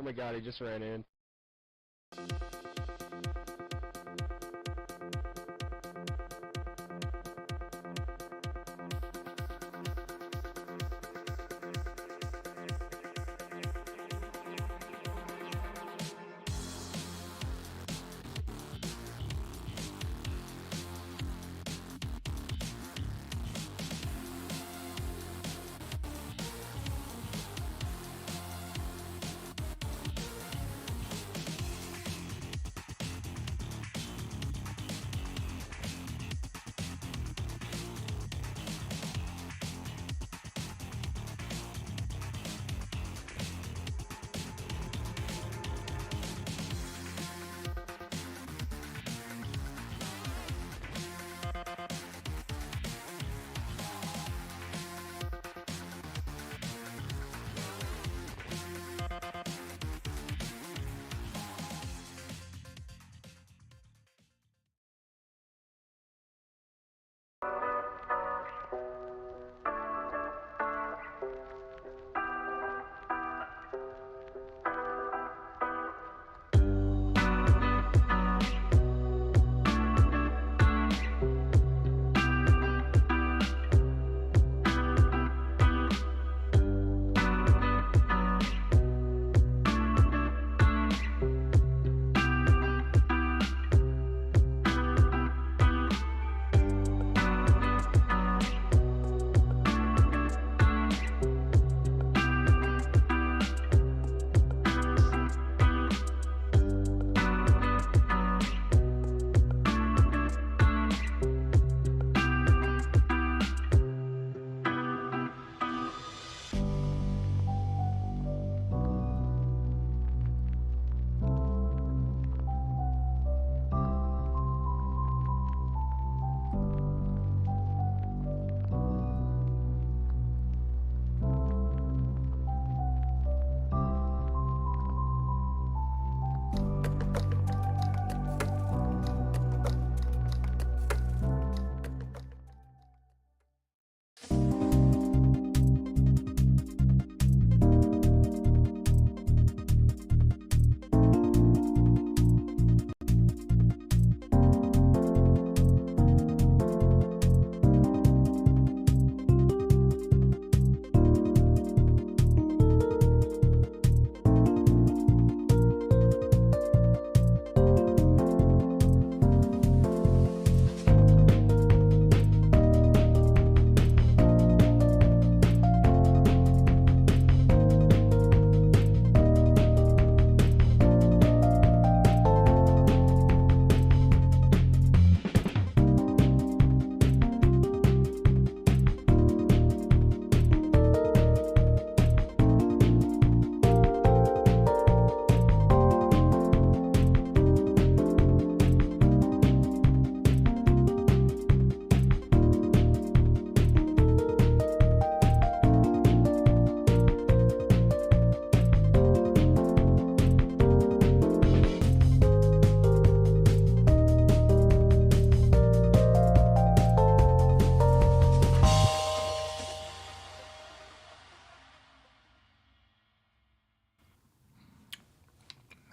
my god, he just ran in.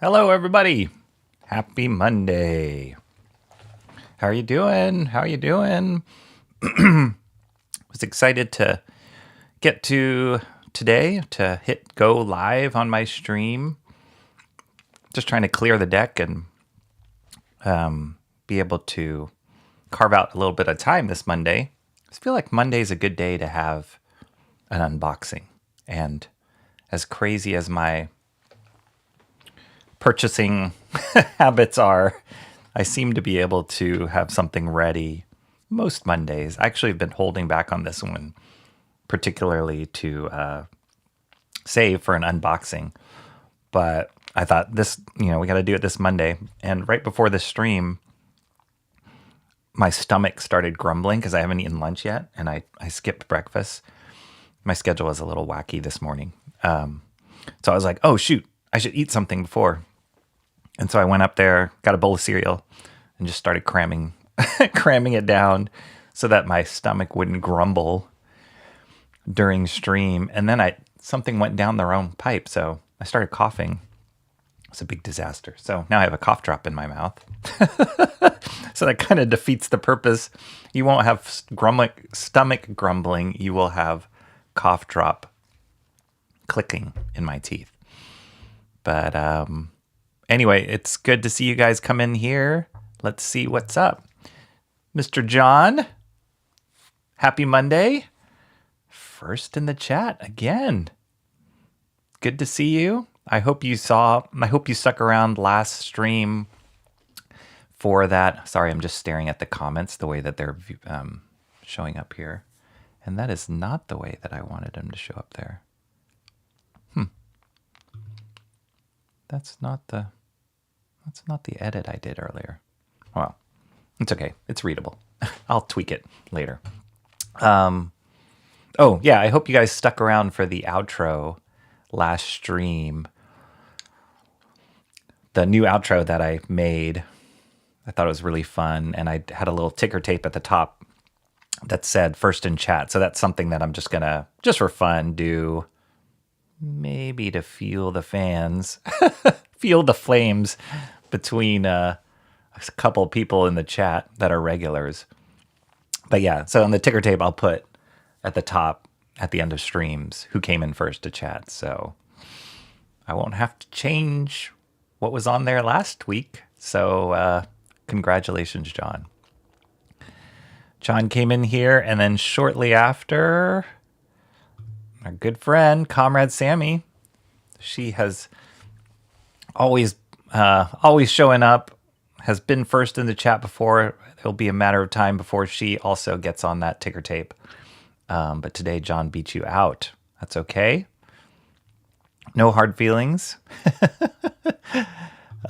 Hello, everybody. Happy Monday. How are you doing? How are you doing? Was excited to get to today to hit go live on my stream. Just trying to clear the deck and be able to carve out a little bit of time this Monday. I feel like Monday is a good day to have an unboxing. And as crazy as my purchasing habits are, I seem to be able to have something ready most Mondays. I actually have been holding back on this one, particularly to save for an unboxing. But I thought this, we got to do it this Monday. And right before the stream, my stomach started grumbling because I haven't eaten lunch yet, and I skipped breakfast. My schedule was a little wacky this morning. So I was like, oh, shoot, I should eat something before. And so I went up there, got a bowl of cereal, and just started cramming it down so that my stomach wouldn't grumble during stream. And then something went down the wrong pipe, so I started coughing. It's a big disaster. So now I have a cough drop in my mouth. So that kind of defeats the purpose. You won't have stomach grumbling. You will have cough drop clicking in my teeth. But anyway, it's good to see you guys come in here. Let's see what's up. Mr. John, happy Monday. First in the chat again. Good to see you. I hope you stuck around last stream for that. Sorry, I'm just staring at the comments the way that they're showing up here. And that is not the way that I wanted them to show up there. That's not the edit I did earlier. Well, it's okay. It's readable. I'll tweak it later. Oh, yeah, I hope you guys stuck around for the outro last stream. The new outro that I made, I thought it was really fun, and I had a little ticker tape at the top that said first in chat. So that's something that I'm just gonna, just for fun, do maybe to fuel the fans, fuel the flames between a couple people in the chat that are regulars. But yeah, so on the ticker tape, I'll put at the top at the end of streams who came in first to chat. So I won't have to change what was on there last week. So congratulations, John. John came in here, and then shortly after, our good friend, Comrade Sammy. She has always showing up, has been first in the chat before. It'll be a matter of time before she also gets on that ticker tape. But today, John beat you out. That's okay. No hard feelings.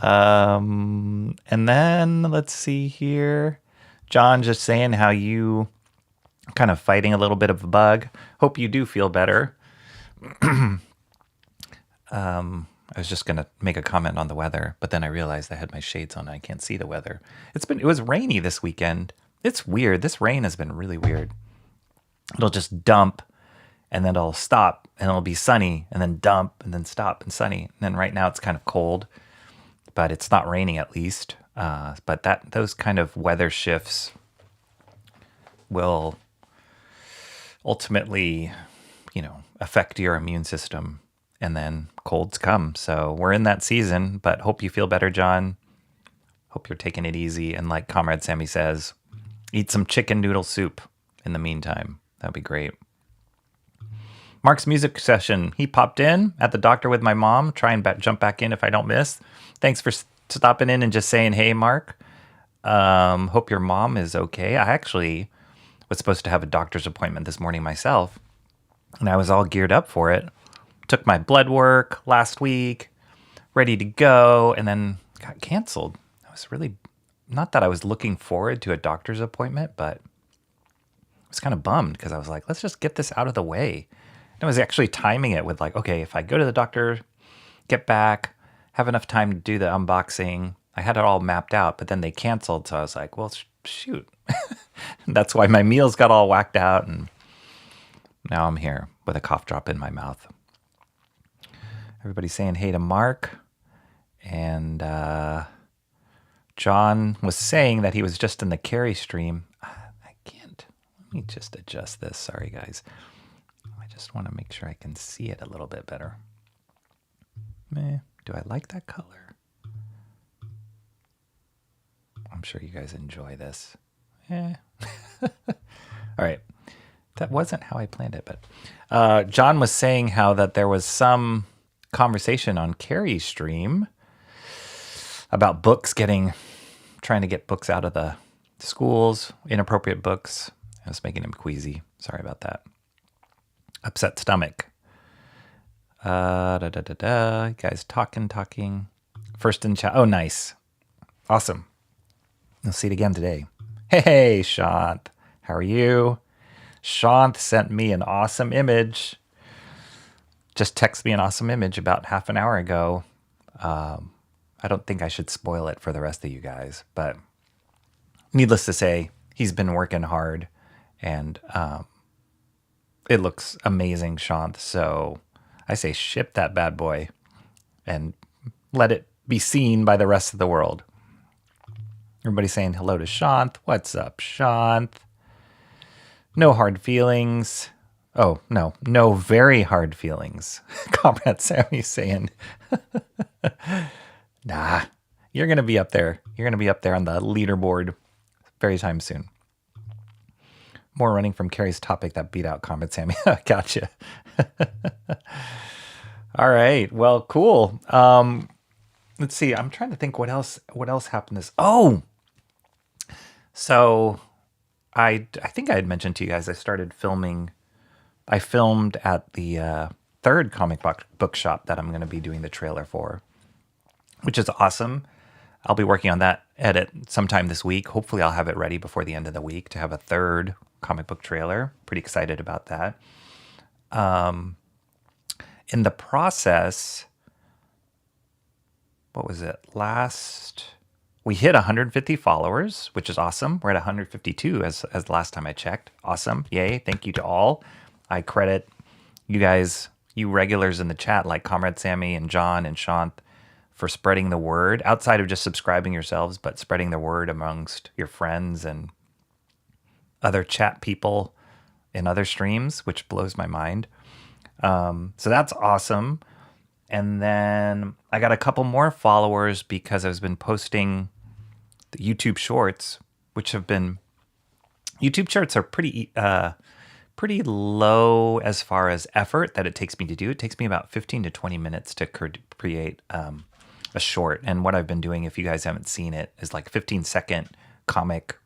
And then let's see here. John just saying how you kind of fighting a little bit of a bug. Hope you do feel better. I was just going to make a comment on the weather, but then I realized I had my shades on and I can't see the weather. It was rainy this weekend. It's weird. This rain has been really weird. It'll just dump and then it'll stop and it'll be sunny and then dump and then stop and sunny. And then right now it's kind of cold, but it's not raining at least. But those kind of weather shifts will ultimately, affect your immune system, and then colds come. So we're in that season, but hope you feel better, John. Hope you're taking it easy. And like Comrade Sammy says, eat some chicken noodle soup in the meantime. That'd be great. Mark's music session. He popped in at the doctor with my mom. Try and jump back in if I don't miss. Thanks for stopping in and just saying, hey, Mark. Hope your mom is okay. I actually was supposed to have a doctor's appointment this morning myself, and I was all geared up for it. Took my blood work last week, ready to go, and then got canceled. I was really, not that I was looking forward to a doctor's appointment, but I was kind of bummed because I was like, let's just get this out of the way. And I was actually timing it with like, okay, if I go to the doctor, get back, have enough time to do the unboxing. I had it all mapped out, but then they canceled. So I was like, well, shoot. That's why my meals got all whacked out. And now I'm here with a cough drop in my mouth. Everybody's saying hey to Mark. And John was saying that he was just in the Carrie stream. I can't. Let me just adjust this. Sorry, guys. I just want to make sure I can see it a little bit better. Do I like that color? I'm sure you guys enjoy this. All right. That wasn't how I planned it, but John was saying how that there was some conversation on Carrie's stream about trying to get books out of the schools, inappropriate books. I was making him queasy. Sorry about that. Upset stomach. You guys talking. First in chat. Oh, nice. Awesome. You'll see it again today. Hey, Shant. How are you? Shant sent me an awesome image. Just texted me an awesome image about half an hour ago. I don't think I should spoil it for the rest of you guys, but needless to say, he's been working hard, and it looks amazing, Shant. So I say ship that bad boy and let it be seen by the rest of the world. Everybody saying hello to Shant. What's up, Shant? No hard feelings. Oh, no very hard feelings. Comrade Sammy saying, nah, you're going to be up there. You're going to be up there on the leaderboard very time soon. More running from Carrie's topic that beat out Comrade Sammy. Gotcha. All right. Well, cool. Let's see. I'm trying to think what else happened this. Oh, so I think I had mentioned to you guys I started filming. I filmed at the third comic book shop that I'm going to be doing the trailer for, which is awesome. I'll be working on that edit sometime this week. Hopefully I'll have it ready before the end of the week to have a third comic book trailer. Pretty excited about that. In the process, what was it? We hit 150 followers, which is awesome. We're at 152 as the last time I checked. Awesome. Yay. Thank you to all. I credit you guys, you regulars in the chat like Comrade Sammy and John and Shant for spreading the word outside of just subscribing yourselves, but spreading the word amongst your friends and other chat people in other streams, which blows my mind. So that's awesome. And then I got a couple more followers because I've been posting the YouTube shorts, which have been, YouTube shorts are pretty low as far as effort that it takes me to do. It takes me about 15 to 20 minutes to create a short. And what I've been doing, if you guys haven't seen it, is like 15-second comic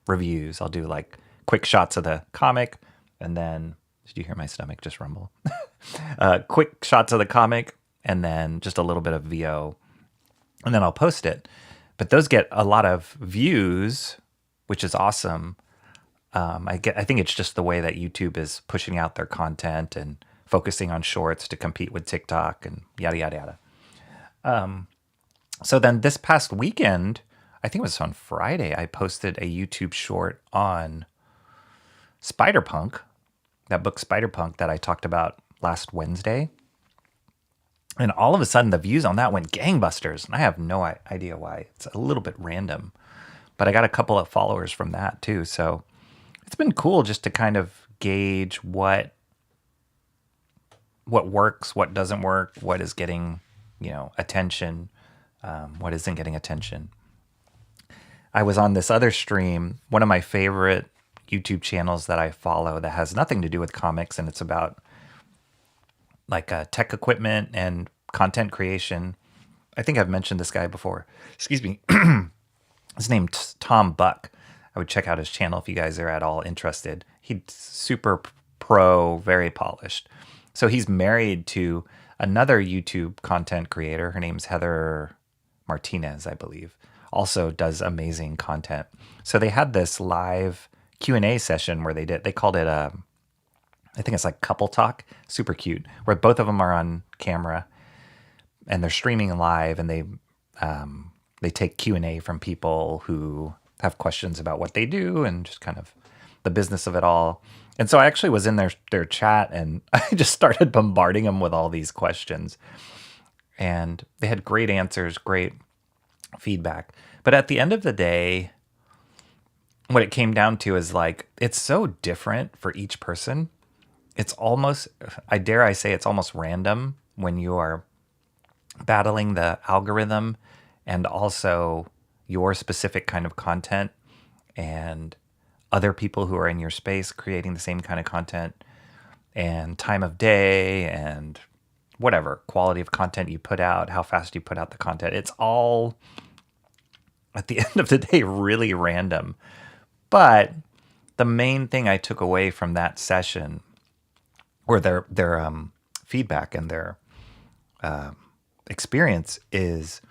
reviews. I'll do like quick shots of the comic, and then, did you hear my stomach just rumble? Quick shots of the comic, and then just a little bit of VO, and then I'll post it. But those get a lot of views, which is awesome. I think it's just the way that YouTube is pushing out their content and focusing on shorts to compete with TikTok and yada, yada, yada. So then this past weekend, I think it was on Friday, I posted a YouTube short on Spider-Punk, that book Spider-Punk that I talked about last Wednesday. And all of a sudden the views on that went gangbusters. And I have no idea why. It's a little bit random. But I got a couple of followers from that too. So it's been cool just to kind of gauge what works, what doesn't work, what is getting, attention, what isn't getting attention. I was on this other stream, one of my favorite YouTube channels that I follow that has nothing to do with comics, and it's about like tech equipment and content creation. I think I've mentioned this guy before. Excuse me. His name's Tom Buck. I would check out his channel if you guys are at all interested. He's super pro, very polished. So he's married to another YouTube content creator. Her name's Heather Martinez, I believe. Also does amazing content. So they had this live Q&A session where they called it I think it's like couple talk, super cute, where both of them are on camera and they're streaming live, and they take Q&A from people who have questions about what they do and just kind of the business of it all. And so I actually was in their chat, and I just started bombarding them with all these questions, and they had great answers, great feedback. But at the end of the day, what it came down to is like, it's so different for each person. It's almost, I dare say it's almost random when you are battling the algorithm and also your specific kind of content and other people who are in your space creating the same kind of content and time of day and whatever quality of content you put out, how fast you put out the content. It's all, at the end of the day, really random. But the main thing I took away from that session, or their feedback and their experience, is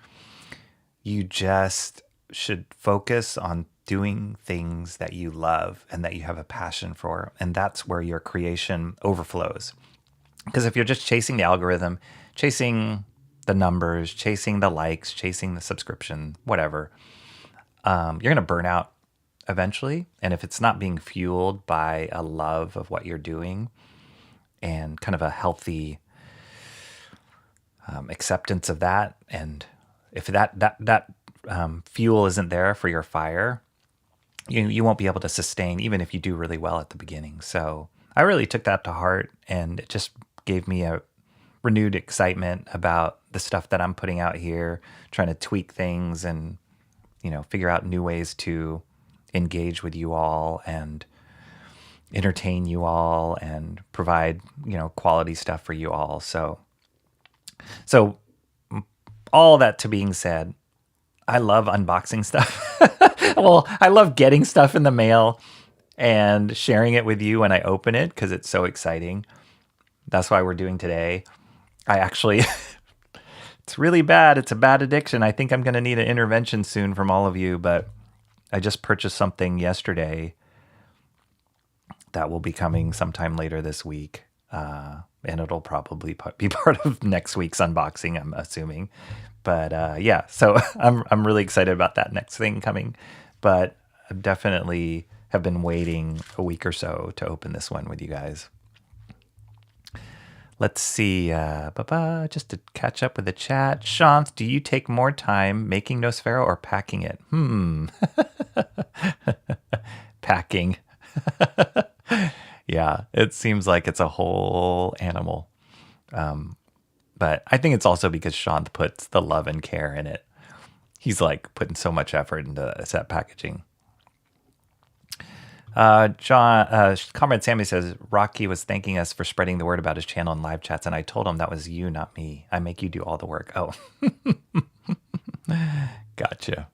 you just should focus on doing things that you love and that you have a passion for. And that's where your creation overflows. Because if you're just chasing the algorithm, chasing the numbers, chasing the likes, chasing the subscription, whatever, you're going to burn out eventually. And if it's not being fueled by a love of what you're doing and kind of a healthy acceptance of that, and if that fuel isn't there for your fire, you won't be able to sustain even if you do really well at the beginning. So I really took that to heart, and it just gave me a renewed excitement about the stuff that I'm putting out here, trying to tweak things and, figure out new ways to engage with you all and entertain you all and provide, quality stuff for you all. So all that to being said, I love unboxing stuff. Well, I love getting stuff in the mail and sharing it with you when I open it because it's so exciting. That's why we're doing today. I actually, it's really bad. It's a bad addiction. I think I'm going to need an intervention soon from all of you, but I just purchased something yesterday that will be coming sometime later this week. And it'll probably be part of next week's unboxing, I'm assuming. But yeah, so I'm really excited about that next thing coming. But I definitely have been waiting a week or so to open this one with you guys. Let's see, just to catch up with the chat. Shanth, do you take more time making Nosfero or packing it? Packing. Yeah, it seems like it's a whole animal. But I think it's also because Shanth puts the love and care in it. He's like putting so much effort into set packaging. Comrade Sammy says, Rocky was thanking us for spreading the word about his channel and live chats, and I told him that was you, not me. I make you do all the work. Oh. Gotcha.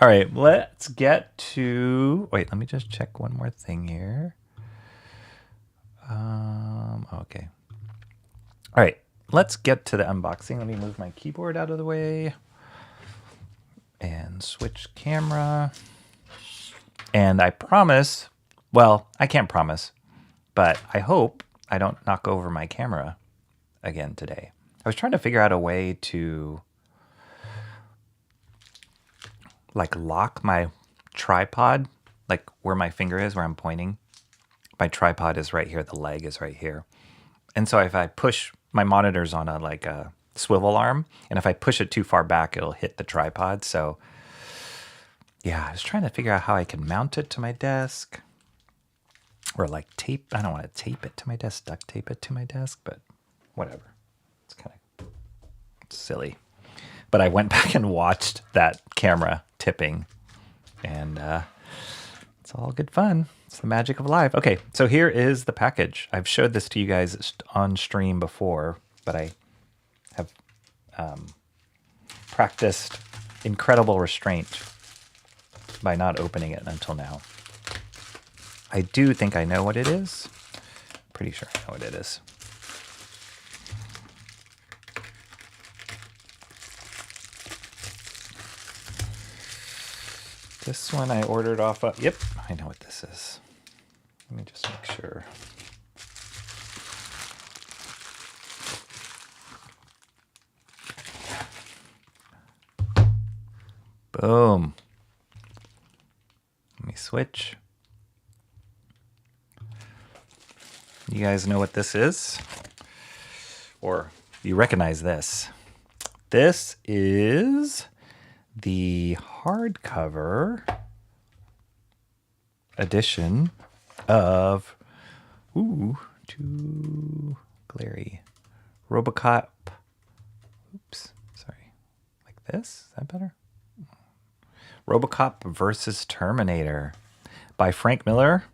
All right, let's get to... Wait, let me just check one more thing here. Okay. All right, let's get to the unboxing. Let me move my keyboard out of the way and switch camera. And I promise, well, I can't promise, but I hope I don't knock over my camera again today. I was trying to figure out a way to like lock my tripod, like where my finger is, where I'm pointing. My tripod is right here. The leg is right here. And so if I push, my monitor's on a swivel arm, and if I push it too far back, it'll hit the tripod. So yeah, I was trying to figure out how I can mount it to my desk or like tape. I don't want to tape it to my desk, duct tape it to my desk, but whatever. It's kind of silly. But I went back and watched that camera tipping, and it's all good fun. It's the magic of life. Okay, so here is the package. I've showed this to you guys on stream before, but I have practiced incredible restraint by not opening it until now. I do think I know what it is. Pretty sure I know what it is. This one I ordered off of... Yep, I know what this is. Let me just make sure. Boom. Let me switch. You guys know what this is? Or you recognize this. This is the hardcover edition of, too glary, ROBOCOP. Oops, sorry. Like this? Is that better? ROBOCOP versus Terminator by Frank Miller.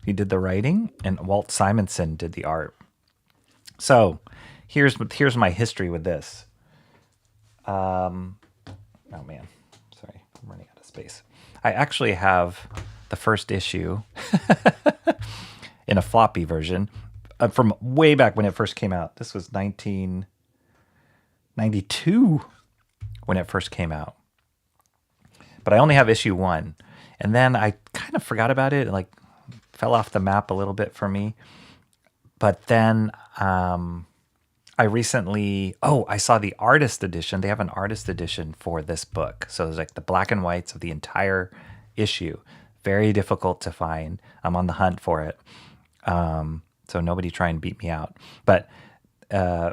He did the writing, and Walt Simonson did the art. So here's my history with this. Oh man, sorry, I'm running out of space. I actually have the first issue in a floppy version from way back when it first came out. This was 1992 when it first came out. But I only have issue 1. And then I kind of forgot about it. It like fell off the map a little bit for me. But then I recently, I saw the artist edition. They have an artist edition for this book. So it's like the black and whites of the entire issue. Very difficult to find. I'm on the hunt for it. So nobody try and beat me out. But they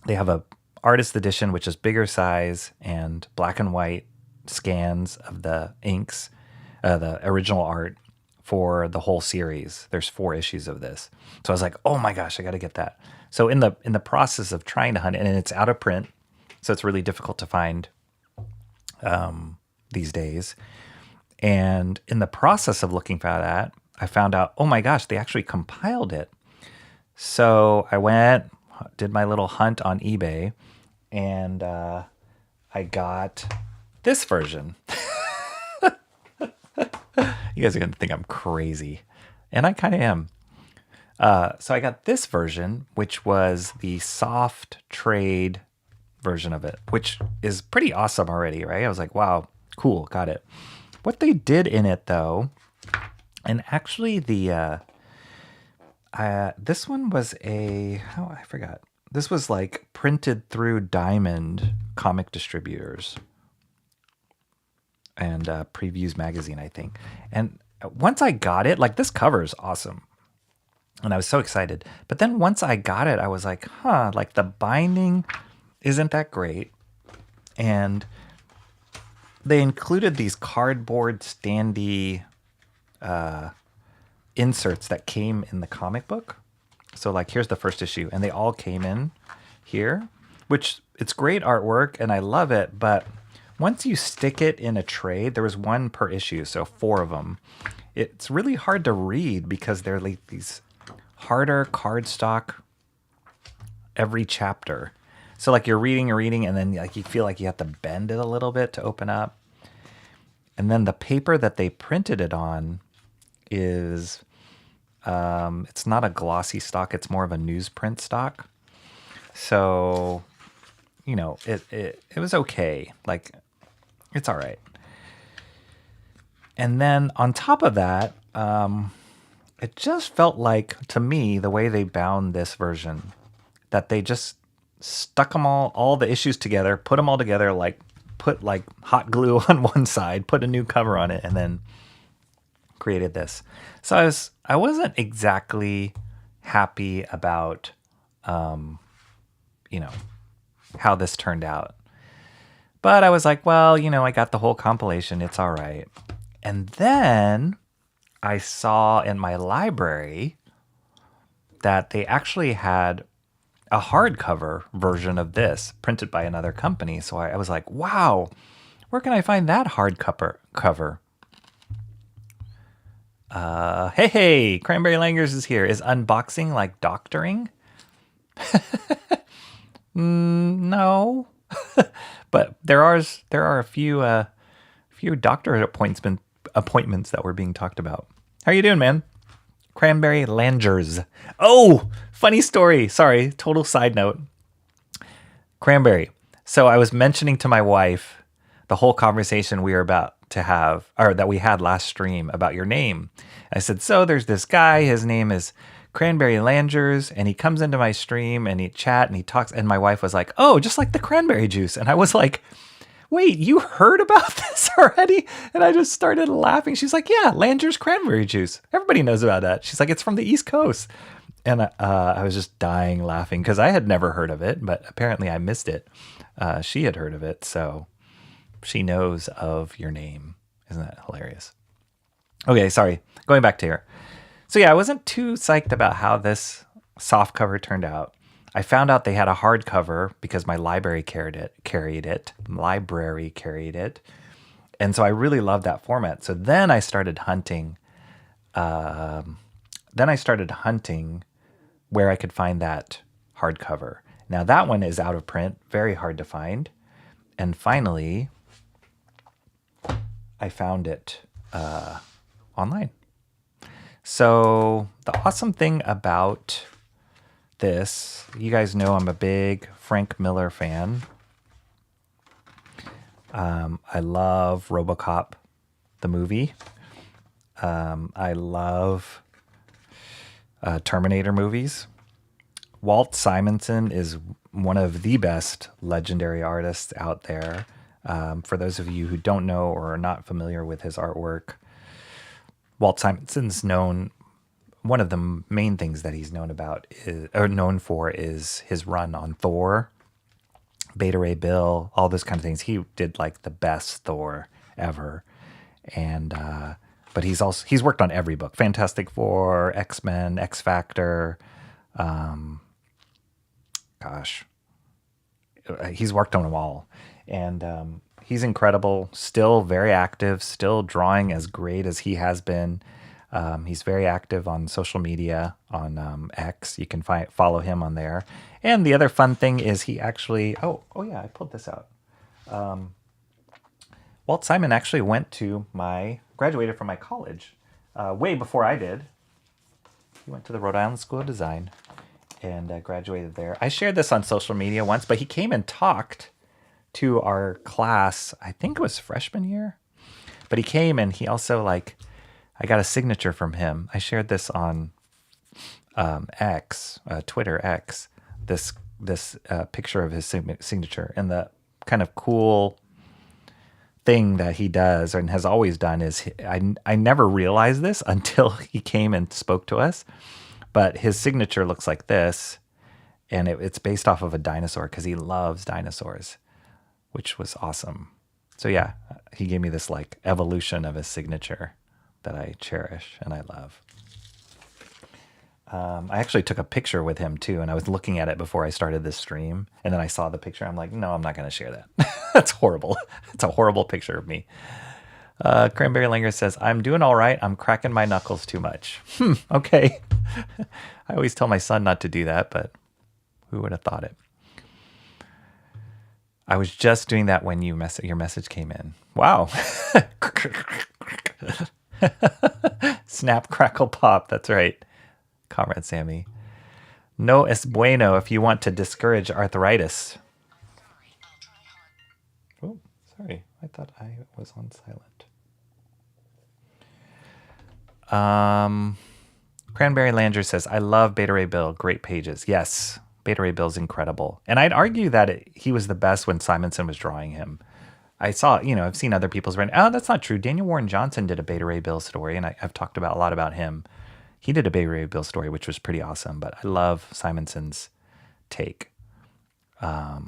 have a artist edition, which is bigger size and black and white scans of the inks, the original art for the whole series. There's 4 issues of this. So I was like, oh my gosh, I got to get that. So in the process of trying to hunt it, and it's out of print, so it's really difficult to find these days. And in the process of looking for that, I found out, oh my gosh, they actually compiled it. So I went, did my little hunt on eBay, and I got this version. You guys are going to think I'm crazy. And I kind of am. So I got this version, which was the soft trade version of it, which is pretty awesome already, right? I was like, wow, cool, got it. What they did in it, though, and actually the this one was I forgot. This was like printed through Diamond comic distributors and Previews magazine, I think. And once I got it, like this cover is awesome. And I was so excited. But then once I got it, I was like, like the binding isn't that great. And they included these cardboard standee inserts that came in the comic book. So like, here's the first issue, and they all came in here, which it's great artwork and I love it. But once you stick it in a trade, there was 1 per issue, so 4 of them. It's really hard to read because they're like these harder cardstock every chapter. So like you're reading, and then like you feel like you have to bend it a little bit to open up. And then the paper that they printed it on is, it's not a glossy stock, it's more of a newsprint stock. So, you know, it was okay. Like, it's all right. And then on top of that, it just felt like, to me, the way they bound this version, that they just stuck them all the issues together, put them all together, like put like hot glue on one side, put a new cover on it, and then created this. So I wasn't exactly happy about, you know, how this turned out. But I was like, well, you know, I got the whole compilation. It's all right. And then I saw in my library that they actually had a hardcover version of this printed by another company. So I was like, wow, where can I find that hardcover cover? Hey, Cranberry Langers is here. Is unboxing like doctoring? No. But there are a few doctor appointments that were being talked about. How are you doing, man? Cranberry Langers. Oh, funny story. Sorry, total side note. Cranberry. So I was mentioning to my wife the whole conversation we were about to have, or that we had last stream about your name. I said, so there's this guy, his name is Cranberry Langers, and he comes into my stream and he chat and he talks, and my wife was like, oh, just like the cranberry juice. And I was like, wait, you heard about this already? And I just started laughing. She's like, yeah, Langers cranberry juice. Everybody knows about that. She's like, it's from the East Coast. And I was just dying laughing because I had never heard of it, but apparently I missed it. She had heard of it, so she knows of your name. Isn't that hilarious? Okay, sorry. Going back to here. So yeah, I wasn't too psyched about how this soft cover turned out. I found out they had a hardcover because my library carried it. And so I really loved that format. So then I started hunting. Where I could find that hardcover. Now that one is out of print, very hard to find. And finally, I found it online. So the awesome thing about this, you guys know I'm a big Frank Miller fan. I love ROBOCOP, the movie. I love Terminator movies. Walt Simonson is one of the best legendary artists out there. For those of you who don't know or are not familiar with his artwork, Walt Simonson's known. One of the main things that he's known for is his run on Thor. Beta Ray Bill, all those kind of things. He did like the best Thor ever. And but he's worked on every book: Fantastic Four, X-Men, X Factor. Gosh, he's worked on them all, and he's incredible. Still very active. Still drawing as great as he has been. He's very active on social media on X. You can follow him on there. And the other fun thing is he actually. Oh yeah, I pulled this out. Walt Simon actually graduated from my college way before I did. He went to the Rhode Island School of Design and graduated there. I shared this on social media once, but he came and talked to our class, I think it was freshman year. But he came and he also I got a signature from him. I shared this on X, Twitter X, this picture of his signature. And the kind of cool thing that he does and has always done is I never realized this until he came and spoke to us, but his signature looks like this, and it's based off of a dinosaur because he loves dinosaurs, which was awesome. So yeah, he gave me this evolution of his signature that I cherish and I love. I actually took a picture with him too, and I was looking at it before I started this stream, and then I saw the picture. I'm like, no, I'm not going to share that. That's horrible. It's a horrible picture of me. Cranberry Linger says, I'm doing all right. I'm cracking my knuckles too much. Okay. I always tell my son not to do that, but who would have thought it? I was just doing that when your message came in. Wow. Snap, crackle, pop. That's right. Comrade Sammy. No es bueno if you want to discourage arthritis. Oh, sorry. I thought I was on silent. Cranberry Langer says, I love Beta Ray Bill. Great pages. Yes, Beta Ray Bill's incredible. And I'd argue that he was the best when Simonson was drawing him. I saw, I've seen other people's written. Oh, that's not true. Daniel Warren Johnson did a Beta Ray Bill story, and I've talked a lot about him. He did a Beta Ray Bill story, which was pretty awesome, but I love Simonson's take. Yeah.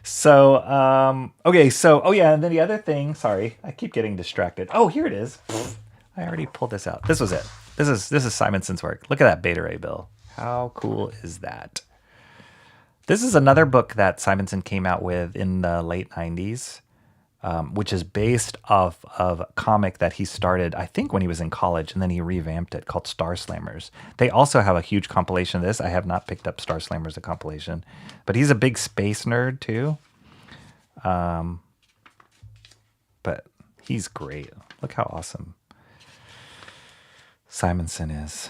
So, okay. So, oh yeah. And then the other thing, sorry, I keep getting distracted. Oh, here it is. I already pulled this out. This was it. This is Simonson's work. Look at that Beta Ray Bill. How cool is that? This is another book that Simonson came out with in the late 90s. Which is based off of a comic that he started, I think, when he was in college, and then he revamped it, called Star Slammers. They also have a huge compilation of this. I have not picked up Star Slammers, a compilation, but he's a big space nerd too. But he's great. Look how awesome Simonson is.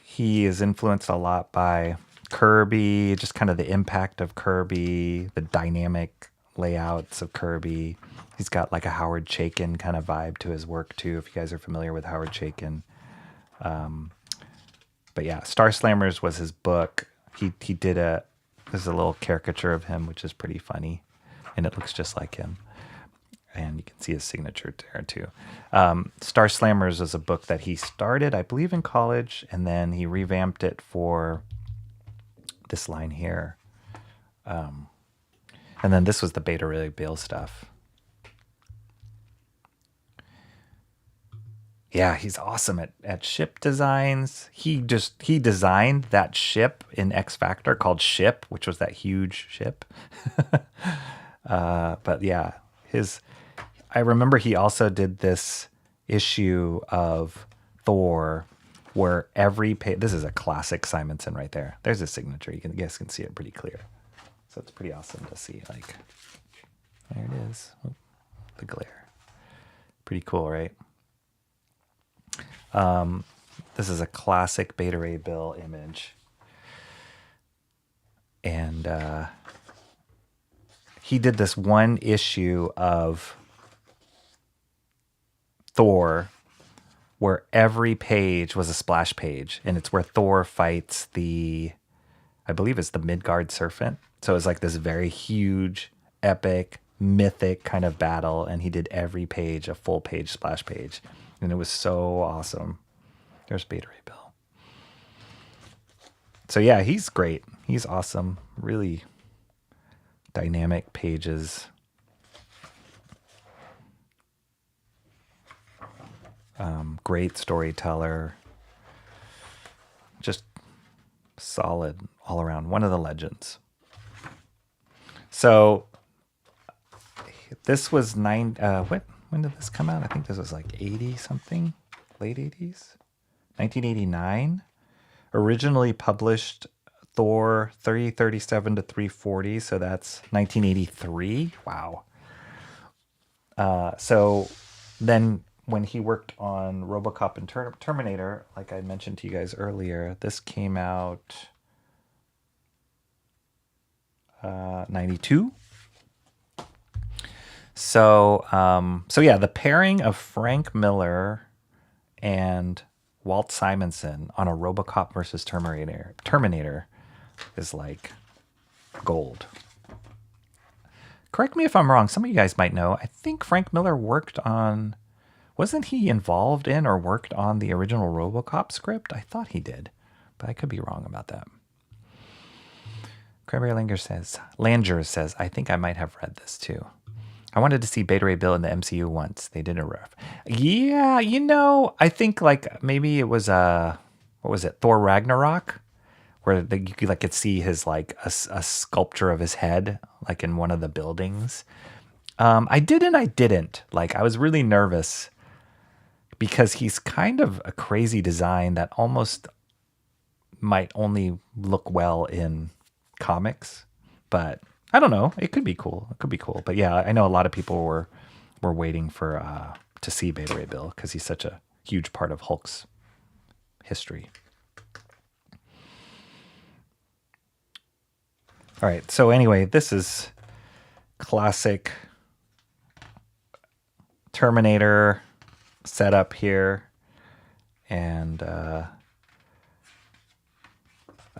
He is influenced a lot by Kirby, just kind of the impact of Kirby, the dynamic layouts of Kirby. He's got a Howard Chaykin kind of vibe to his work too, if you guys are familiar with Howard Chaykin. But yeah, Star Slammers was his book. He did this is a little caricature of him, which is pretty funny, and it looks just like him. And you can see his signature there too. Star Slammers is a book that he started, I believe, in college, and then he revamped it for this line here. And then this was the Beta Ray Bill stuff. Yeah, he's awesome at ship designs. He designed that ship in X Factor called Ship, which was that huge ship. But yeah, I remember he also did this issue of Thor where every page, this is a classic Simonson right there. There's his signature. You guys can see it pretty clear. So it's pretty awesome to see. There it is. Oh, the glare. Pretty cool, right? This is a classic Beta Ray Bill image. And he did this one issue of Thor where every page was a splash page. And it's where Thor fights I believe it's the Midgard Serpent. So it's this very huge, epic, mythic kind of battle. And he did every page a full page splash page. And it was so awesome. There's Beta Ray Bill. So yeah, he's great. He's awesome. Really dynamic pages. Great storyteller. Just solid all around. One of the legends. So this was when did this come out? I think this was like 80 something, late 80s, 1989. Originally published Thor 337 to 340, so that's 1983. Wow. So then when he worked on RoboCop and Terminator, like I mentioned to you guys earlier, this came out 92. So yeah, the pairing of Frank Miller and Walt Simonson on a RoboCop versus Terminator is like gold. Correct me if I'm wrong. Some of you guys might know. I think Frank Miller wasn't he involved in or worked on the original RoboCop script? I thought he did, but I could be wrong about that. Cranberry Langer says, I think I might have read this too. I wanted to see Beta Ray Bill in the MCU once. They did a ref. Yeah, I think like maybe it was what was it, Thor Ragnarok, where you could see his like a sculpture of his head like in one of the buildings. I did and I didn't. Like I was really nervous because he's kind of a crazy design that almost might only look well in comics, but I don't know. It could be cool. But yeah, I know a lot of people were waiting for to see Beta Ray Bill because he's such a huge part of Hulk's history. All right. So anyway, this is classic Terminator setup here, and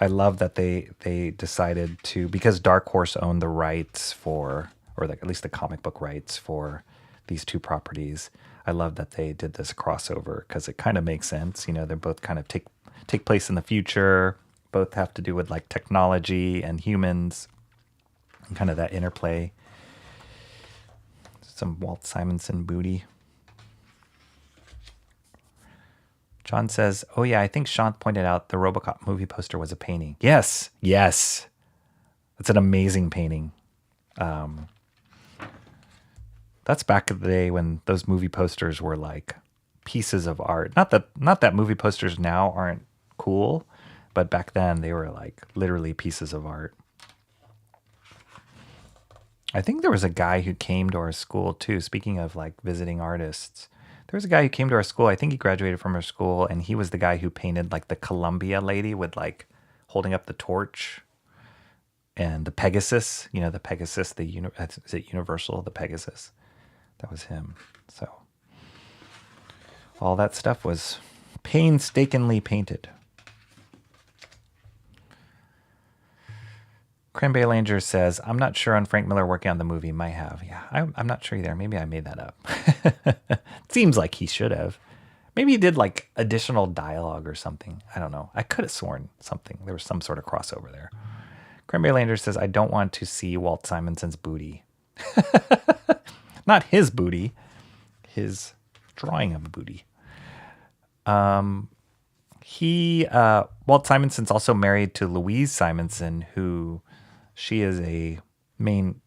I love that they decided to, because Dark Horse owned the rights for, or at least the comic book rights for these two properties. I love that they did this crossover because it kind of makes sense. They're both kind of take place in the future. Both have to do with like technology and humans and kind of that interplay. Some Walt Simonson booty. John says, oh yeah, I think Sean pointed out the RoboCop movie poster was a painting. Yes. It's an amazing painting. That's back in the day when those movie posters were like pieces of art. Not that movie posters now aren't cool, but back then they were like literally pieces of art. I think there was a guy who came to our school too. Speaking of like visiting artists, there was a guy who came to our school. I think he graduated from our school, and he was the guy who painted like the Columbia lady with like holding up the torch, and the Pegasus. The Pegasus. Is it Universal? The Pegasus. That was him. So all that stuff was painstakingly painted. Cranberry Langer says, I'm not sure on Frank Miller working on the movie. Might have. Yeah, I'm not sure either. Maybe I made that up. Seems like he should have. Maybe he did like additional dialogue or something. I don't know. I could have sworn something. There was some sort of crossover there. Cranberry Langer says, I don't want to see Walt Simonson's booty. Not his booty. His drawing of a booty. Walt Simonson's also married to Louise Simonson, who she is a main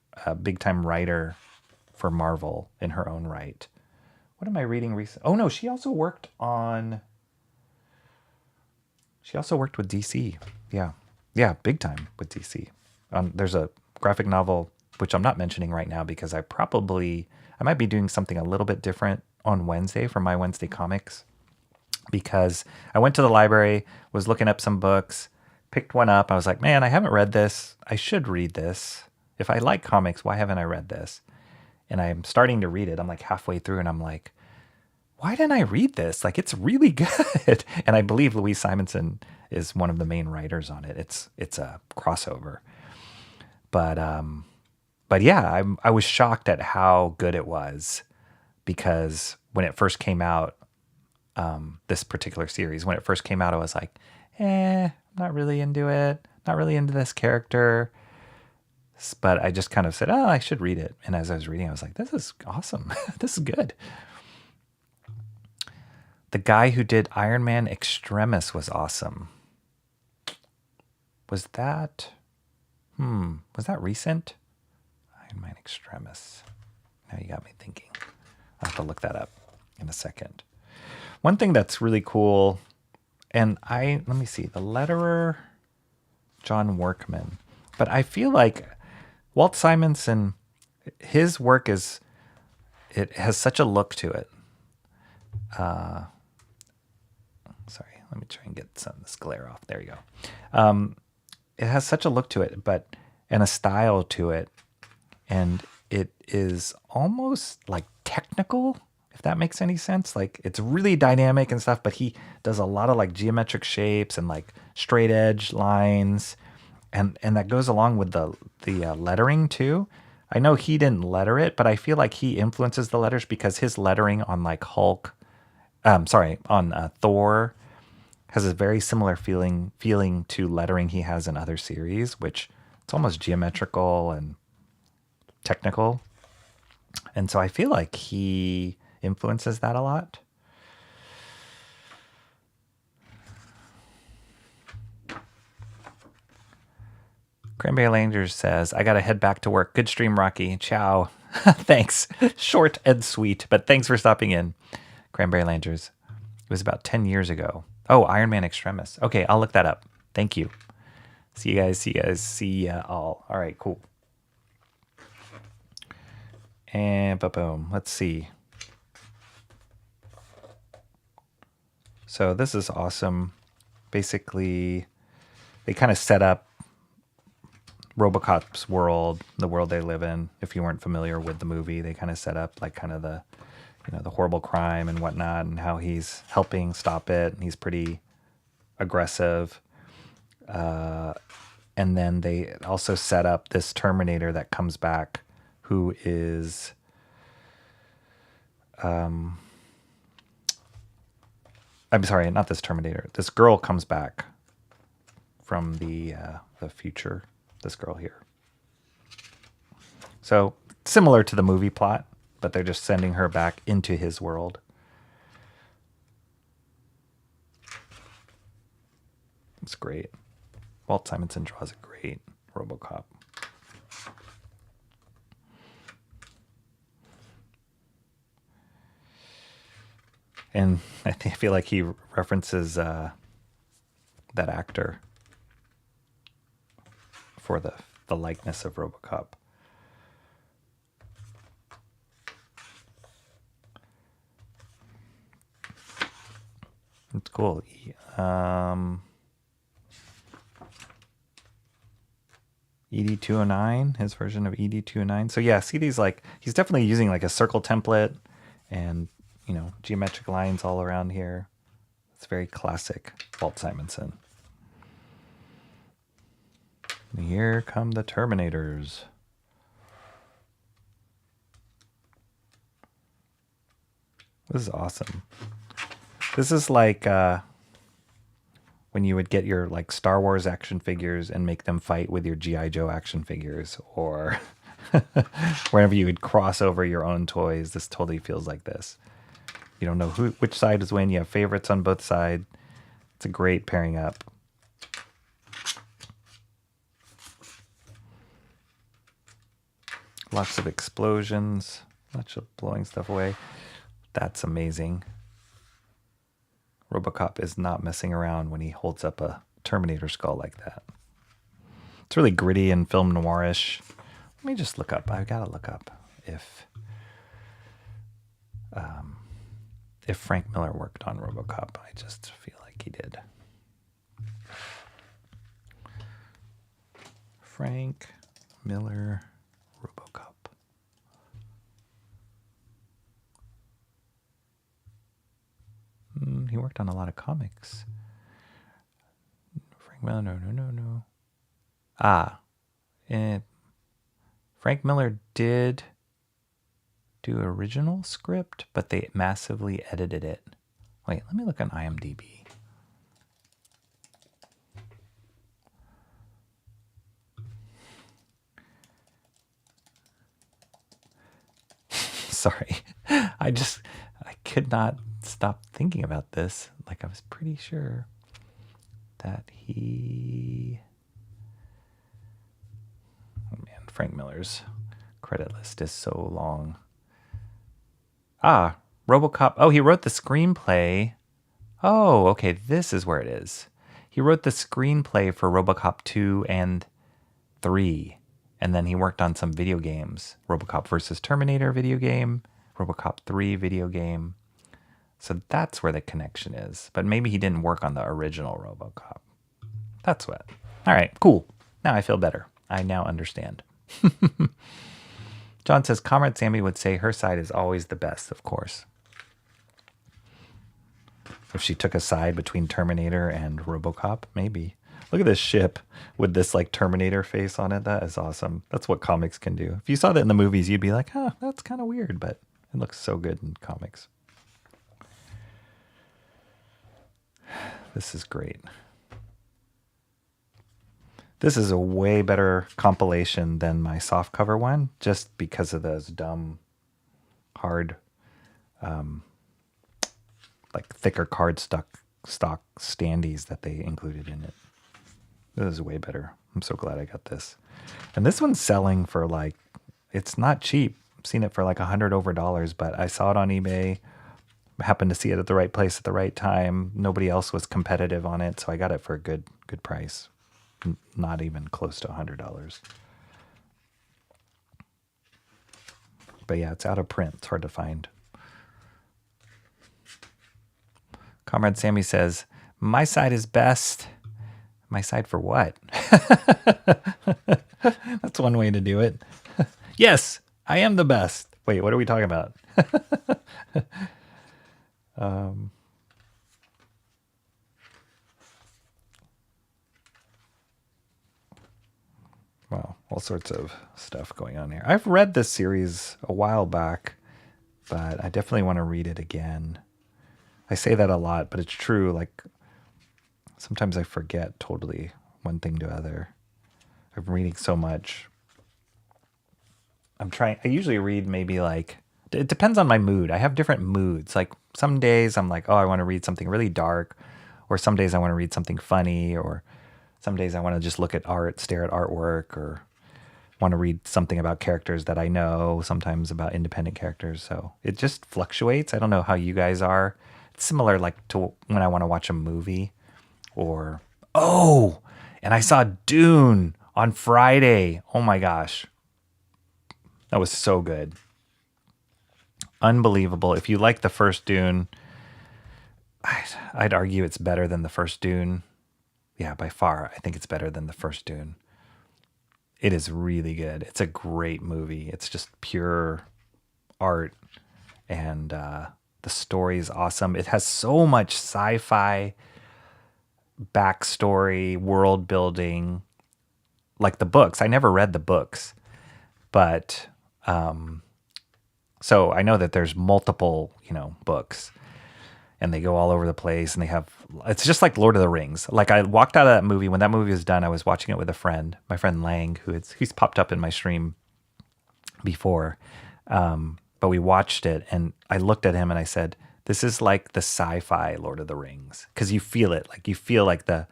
big time writer for Marvel in her own right. What am I reading recently? Oh no, she also worked with DC. Yeah, big time with DC. There's a graphic novel which I'm not mentioning right now because I might be doing something a little bit different on Wednesday for my Wednesday comics. Because I went to the library, was looking up some books, picked one up. I was like, man, I haven't read this. I should read this. If I like comics, why haven't I read this? And I'm starting to read it. I'm like halfway through and I'm like, why didn't I read this? Like, it's really good. And I believe Louise Simonson is one of the main writers on it. It's a crossover. But yeah, I was shocked at how good it was because when it first came out, this particular series, when it first came out, I was like, not really into it, not really into this character. But I just kind of said, oh, I should read it. And as I was reading, I was like, this is awesome. This is good. The guy who did Iron Man Extremis was awesome. Was that recent? Iron Man Extremis. Now you got me thinking. I'll have to look that up in a second. One thing that's really cool, and let me see, the letterer, John Workman. But I feel like Walt Simonson, his work it has such a look to it. Sorry, let me try and get some of this glare off. There you go. It has such a look to it, and a style to it. And it is almost like technical, if that makes any sense. Like it's really dynamic and stuff, but he does a lot of like geometric shapes and like straight edge lines. And that goes along with the lettering too. I know he didn't letter it, but I feel like he influences the letters because his lettering on like on Thor has a very similar feeling to lettering he has in other series, which it's almost geometrical and technical. And so I feel like he influences that a lot. Cranberry Rangers says, I got to head back to work. Good stream, Rocky. Ciao. Thanks. Short and sweet, but thanks for stopping in. Cranberry Rangers. It was about 10 years ago. Oh, Iron Man Extremis. Okay, I'll look that up. Thank you. See you guys. See ya all. All right, cool. And boom. Let's see. So this is awesome. Basically, they kind of set up RoboCop's world, the world they live in. If you weren't familiar with the movie, they kind of set up like kind of the horrible crime and whatnot, and how he's helping stop it. And he's pretty aggressive. And then they also set up this Terminator that comes back, who is, I'm sorry, not this Terminator. This girl comes back from the future. This girl here. So similar to the movie plot, but they're just sending her back into his world. It's great. Walt Simonson draws a great RoboCop. And I feel like he references that actor for the likeness of RoboCop. It's cool. ED209, his version of ED209. So yeah, see these, like, he's definitely using like a circle template and, geometric lines all around here. It's very classic Walt Simonson. And here come the Terminators. This is awesome. This is like when you would get your like Star Wars action figures and make them fight with your G.I. Joe action figures, or whenever you would cross over your own toys. This totally feels like this. You don't know which side is when. You have favorites on both sides. It's a great pairing up. Lots of explosions, lots of blowing stuff away. That's amazing. RoboCop is not messing around when he holds up a Terminator skull like that. It's really gritty and film noirish. Let me just look up. I've got to look up if Frank Miller worked on RoboCop. I just feel like he did. Frank Miller, RoboCop. He worked on a lot of comics. Frank Miller, no. Frank Miller did do original script, but they massively edited it. Wait, let me look on IMDb. Sorry. I could not stop thinking about this. Like I was pretty sure that oh man, Frank Miller's credit list is so long. ROBOCOP. Oh, he wrote the screenplay. Oh, okay, this is where it is. He wrote the screenplay for ROBOCOP 2 and 3. And then he worked on some video games. ROBOCOP versus Terminator video game. ROBOCOP 3 video game. So that's where the connection is. But maybe he didn't work on the original ROBOCOP. That's what. All right, cool. Now I feel better. I now understand. John says, Comrade Sammy would say her side is always the best, of course. If she took a side between Terminator and ROBOCOP, maybe. Look at this ship with this like Terminator face on it. That is awesome. That's what comics can do. If you saw that in the movies, you'd be like, that's kind of weird, but it looks so good in comics. This is great. This is a way better compilation than my softcover one, just because of those dumb, hard, like thicker cardstock standees that they included in it. This is way better. I'm so glad I got this. And this one's selling for like, it's not cheap. I've seen it for like $100 over, but I saw it on eBay. Happened to see it at the right place at the right time. Nobody else was competitive on it, so I got it for a good price. Not even close to $100. But yeah, it's out of print. It's hard to find. Comrade Sammy says, my side is best. My side for what? That's one way to do it. Yes, I am the best. Wait, what are we talking about? Well, all sorts of stuff going on here. I've read this series a while back, but I definitely want to read it again. I say that a lot, but it's true. Like, sometimes I forget totally one thing to other. I'm reading so much. I usually read maybe like, it depends on my mood. I have different moods. Like some days I'm like, oh, I want to read something really dark. Or some days I want to read something funny. Or some days I want to just look at art, stare at artwork, or want to read something about characters that I know, sometimes about independent characters. So it just fluctuates. I don't know how you guys are. It's similar like to when I want to watch a movie. Or, and I saw Dune on Friday. Oh my gosh. That was so good. Unbelievable. If you like the first Dune, I'd argue it's better than the first Dune. Yeah, by far, I think it's better than the first Dune. It is really good. It's a great movie. It's just pure art, and the story is awesome. It has so much sci-fi backstory, world building, like the books. I never read the books, but so I know that there's multiple, books, and they go all over the place, and it's just like Lord of the Rings. Like I walked out of that movie, when that movie was done, I was watching it with a friend, my friend Lang, he's popped up in my stream before. But we watched it, and I looked at him and I said, this is like the sci-fi Lord of the Rings. Cause you feel it. Like you feel like the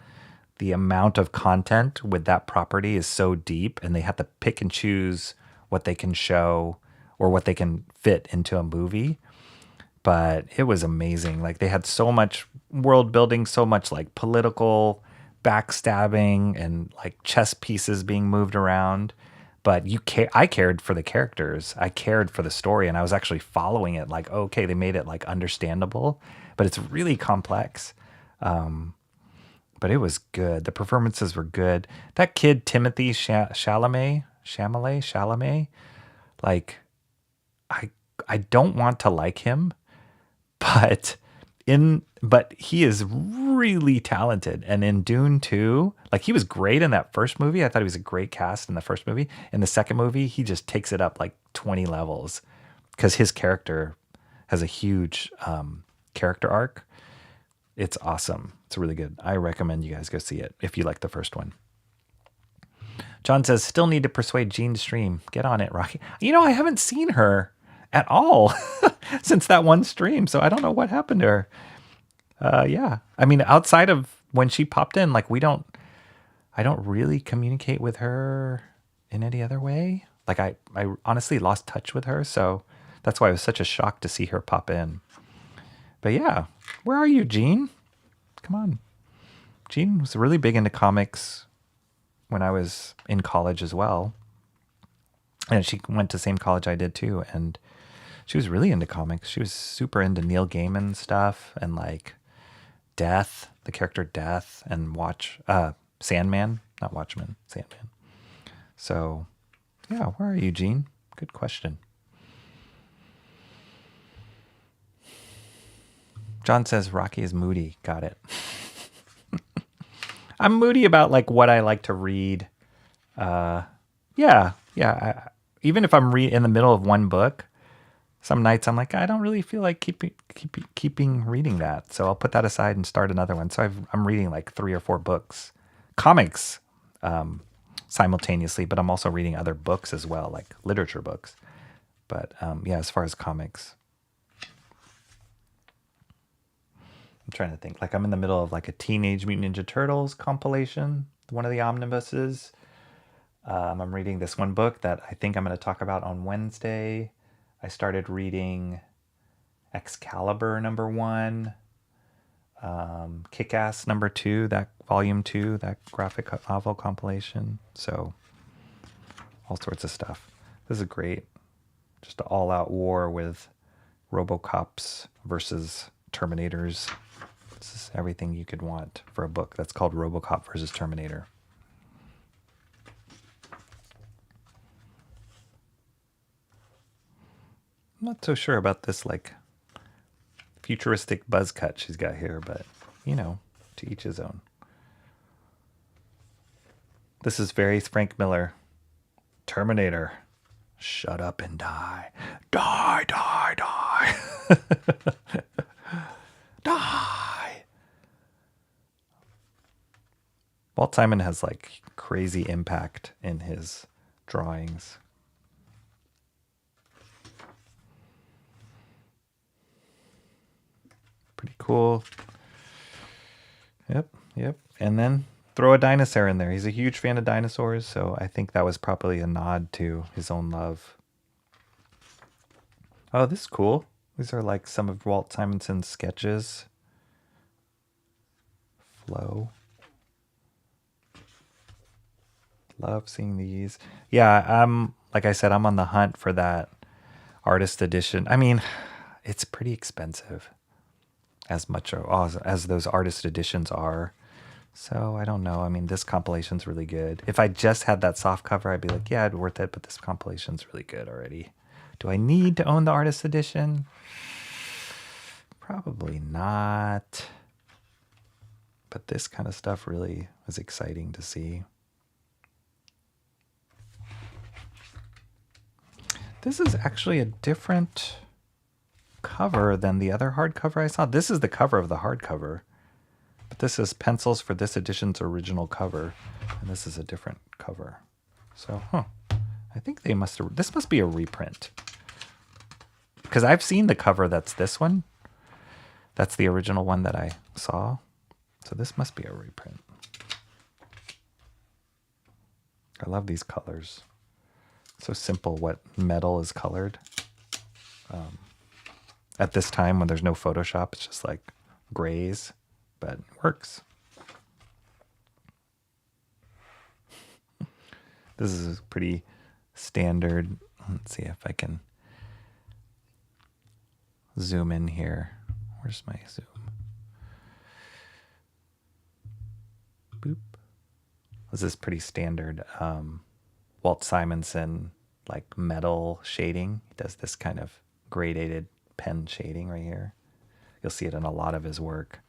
amount of content with that property is so deep, and they have to pick and choose what they can show or what they can fit into a movie. But it was amazing. Like they had so much world building, so much like political backstabbing and like chess pieces being moved around. But I cared for the characters. I cared for the story, and I was actually following it. Like, okay, they made it like understandable, but it's really complex. But it was good. The performances were good. That kid Timothy Chalamet, like I don't want to like him, but he is really talented. And in Dune 2, like he was great in that first movie. I thought he was a great cast in the first movie. In the second movie, he just takes it up like 20 levels because his character has a huge character arc. It's awesome. It's really good. I recommend you guys go see it if you like the first one. John says, still need to persuade Jean to stream. Get on it, Rocky. I haven't seen her. at all since that one stream. So I don't know what happened to her. Yeah. I mean, outside of when she popped in, like I don't really communicate with her in any other way. Like I honestly lost touch with her. So that's why it was such a shock to see her pop in. But yeah, where are you, Jean? Come on. Jean was really big into comics when I was in college as well. And she went to the same college I did too. And she was really into comics. She was super into Neil Gaiman stuff and like Death, the character Death, and Sandman, not Watchmen, Sandman. So, yeah, where are you, Jean? Good question. John says Rocky is moody. Got it. I'm moody about like what I like to read. Yeah. Even if I'm in the middle of one book, some nights I'm like, I don't really feel like keeping reading that. So I'll put that aside and start another one. So I'm reading like 3 or 4 books, comics, simultaneously, but I'm also reading other books as well, like literature books. But yeah, as far as comics, I'm trying to think. Like I'm in the middle of like a Teenage Mutant Ninja Turtles compilation, one of the omnibuses. I'm reading this one book that I think I'm going to talk about on Wednesday. I started reading Excalibur #1, Kick-Ass #2, that volume 2, that graphic novel compilation. So all sorts of stuff. This is great. Just an all-out war with ROBOCOPs versus Terminators. This is everything you could want for a book that's called ROBOCOP versus Terminator. I'm not so sure about this like futuristic buzz cut she's got here, but you know, to each his own. This is very Frank Miller. Terminator. Shut up and die. Die, die, die. Die. Walt Simon has like crazy impact in his drawings. Pretty cool. Yep. And then throw a dinosaur in there. He's a huge fan of dinosaurs, so I think that was probably a nod to his own love. Oh, this is cool. These are like some of Walt Simonson's sketches. Flow. Love seeing these. Yeah, like I said, I'm on the hunt for that artist edition. I mean, it's pretty expensive. As much as those artist editions are. So I don't know. I mean, this compilation's really good. If I just had that soft cover, I'd be like, yeah, it'd be worth it, but this compilation's really good already. Do I need to own the artist edition? Probably not. But this kind of stuff really was exciting to see. This is actually a different cover than the other hardcover I saw. This is the cover of the hardcover, but this is pencils for this edition's original cover, and this is a different cover. So, I think they this must be a reprint, because I've seen the cover that's this one. That's the original one that I saw. So this must be a reprint. I love these colors. So simple what metal is colored. At this time when there's no Photoshop, it's just like grays, but it works. This is pretty standard. Let's see if I can zoom in here. Where's my zoom? Boop. This is pretty standard Walt Simonson like metal shading. He does this kind of gradated pen shading right here. You'll see it in a lot of his work.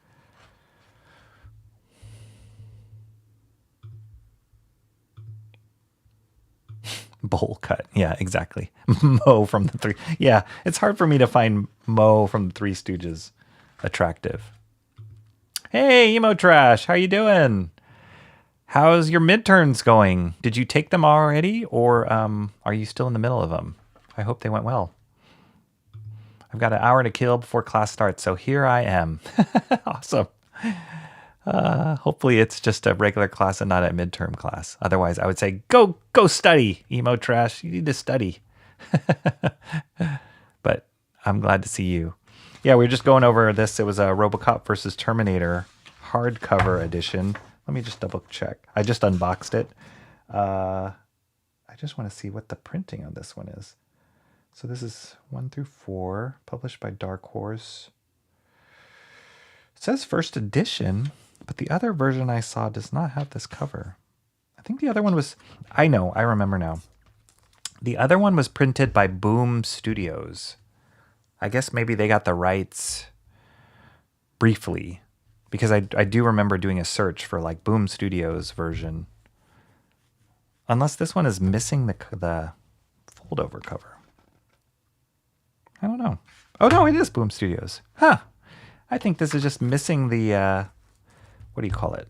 Bowl cut. Yeah, exactly. Mo from the Three. Yeah, it's hard for me to find Mo from the Three Stooges attractive. Hey, Emo Trash, how you doing? How's your midterms going? Did you take them already, or are you still in the middle of them? I hope they went well. I've got an hour to kill before class starts, so here I am. Awesome. Hopefully it's just a regular class and not a midterm class. Otherwise, I would say, go study, emo trash. You need to study. But I'm glad to see you. Yeah, we were just going over this. It was a ROBOCOP versus Terminator hardcover edition. Let me just double check. I just unboxed it. I just want to see what the printing on this one is. So this is 1 through 4, published by Dark Horse. It says first edition, but the other version I saw does not have this cover. I think the other one was, I remember now. The other one was printed by Boom Studios. I guess maybe they got the rights briefly, because I do remember doing a search for like Boom Studios version. Unless this one is missing the fold-over cover. I don't know. Oh no, it is Boom Studios. Huh. I think this is just missing the, what do you call it?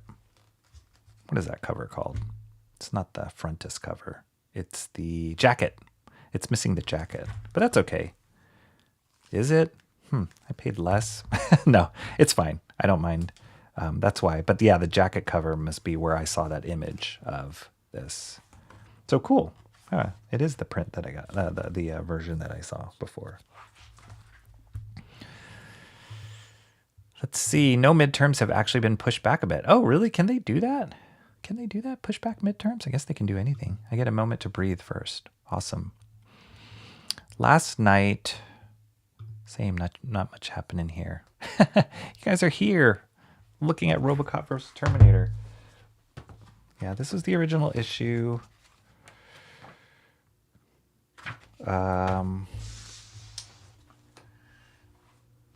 What is that cover called? It's not the frontis cover. It's the jacket. It's missing the jacket, but that's okay. Is it? I paid less. No, it's fine. I don't mind. That's why. But yeah, the jacket cover must be where I saw that image of this. So cool. It is the print that I got, the version that I saw before. Let's see. No midterms have actually been pushed back a bit. Oh, really? Can they do that? Can they do that? Push back midterms? I guess they can do anything. I get a moment to breathe first. Awesome. Last night, same, not much happening here. You guys are here looking at ROBOCOP versus Terminator. Yeah, this was the original issue.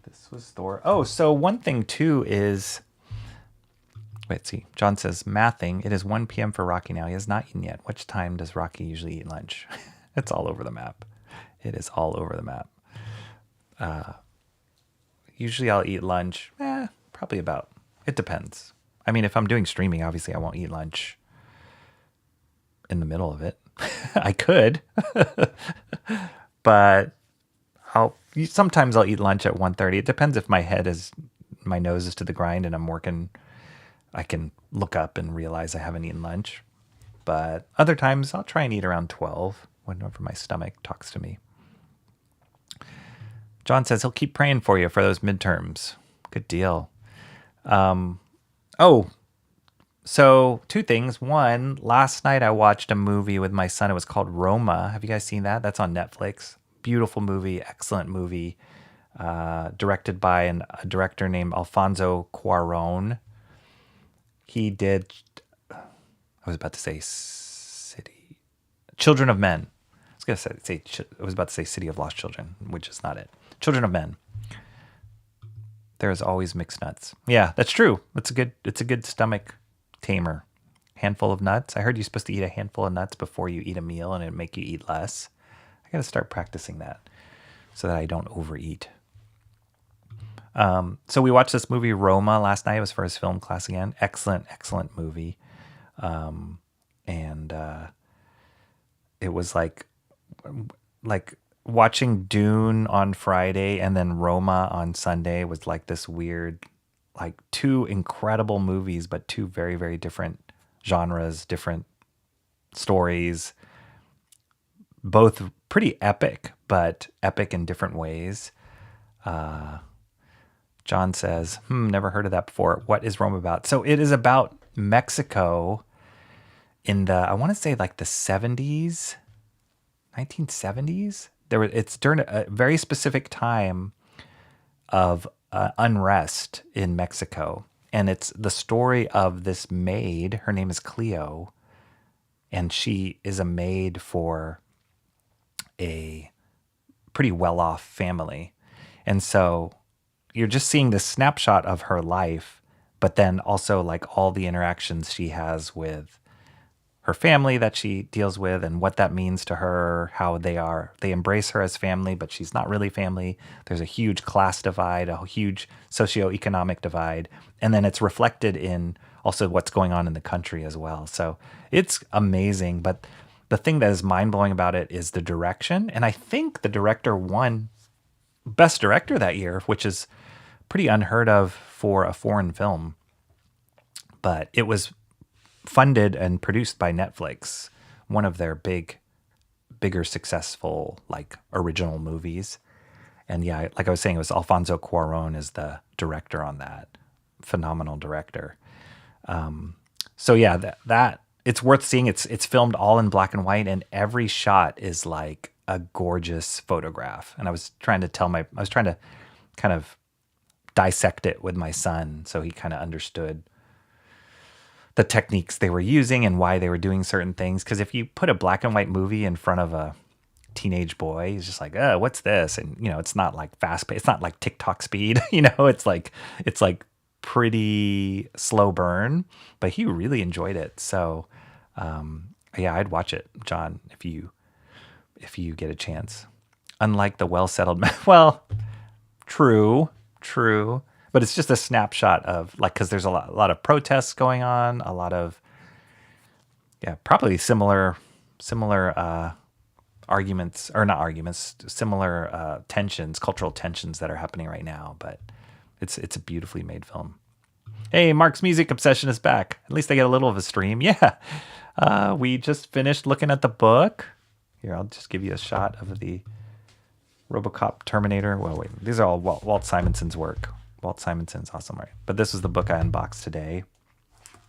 This was Thor. Oh, so one thing too is, wait, see, John says, mathing. It is 1 p.m. for Rocky now. He has not eaten yet. Which time does Rocky usually eat lunch? It's all over the map. It is all over the map. Usually I'll eat lunch, probably about, it depends. I mean, if I'm doing streaming, obviously I won't eat lunch in the middle of it. I could, but sometimes I'll eat lunch at 1:30. It depends if my nose is to the grind and I'm working. I can look up and realize I haven't eaten lunch. But other times I'll try and eat around 12 whenever my stomach talks to me. John says he'll keep praying for you for those midterms. Good deal. So 2 things. One, last night I watched a movie with my son. It was called Roma. Have you guys seen that? That's on Netflix. Beautiful movie, excellent movie. Directed by a director named Alfonso Cuarón. He did, I was about to say Children of Men. I was about to say City of Lost Children, which is not it. Children of Men. There is always mixed nuts. Yeah, that's true. It's a good stomach tamer. Handful of nuts. I heard you're supposed to eat a handful of nuts before you eat a meal and it'd make you eat less. I got to start practicing that so that I don't overeat. So we watched this movie Roma last night. It was for his film class again. Excellent, excellent movie. And it was like watching Dune on Friday and then Roma on Sunday was like this weird, like 2 incredible movies, but 2 very, very different genres, different stories, both pretty epic, but epic in different ways. John says, never heard of that before. What is Rome about? So it is about Mexico in the, I want to say like the 70s, 1970s. It's during a very specific time of unrest in Mexico. And it's the story of this maid. Her name is Cleo. And she is a maid for a pretty well-off family. And so you're just seeing this snapshot of her life, but then also like all the interactions she has with her family that she deals with and what that means to her, how they embrace her as family, but she's not really family. There's a huge class divide, a huge socioeconomic divide. And then it's reflected in also what's going on in the country as well. So it's amazing. But the thing that is mind-blowing about it is the direction. And I think the director won Best Director that year, which is pretty unheard of for a foreign film. But it was funded and produced by Netflix, one of their bigger successful like original movies. And yeah, like I was saying, it was Alfonso Cuarón is the director on that. Phenomenal director. So yeah, that it's worth seeing. It's filmed all in black and white, and every shot is like a gorgeous photograph. And I was trying to kind of dissect it with my son, so he kind of understood the techniques they were using and why they were doing certain things. Because if you put a black and white movie in front of a teenage boy, he's just like, "Oh, what's this?" And it's not like fast paced. It's not like TikTok speed. It's like pretty slow burn. But he really enjoyed it. So, yeah, I'd watch it, John, if you get a chance. Unlike the well settled, well, true, but it's just a snapshot of like because there's a lot of protests going on, a lot of probably similar arguments, or not arguments, similar tensions, cultural tensions that are happening right now. But it's a beautifully made film. Hey, Mark's Music Obsession is back. At least I get a little of a stream. Yeah, we just finished looking at the book. Here, I'll just give you a shot of the ROBOCOP Terminator. Well, wait, these are all Walt Simonson's work. Walt Simonson's awesome, right? But this is the book I unboxed today.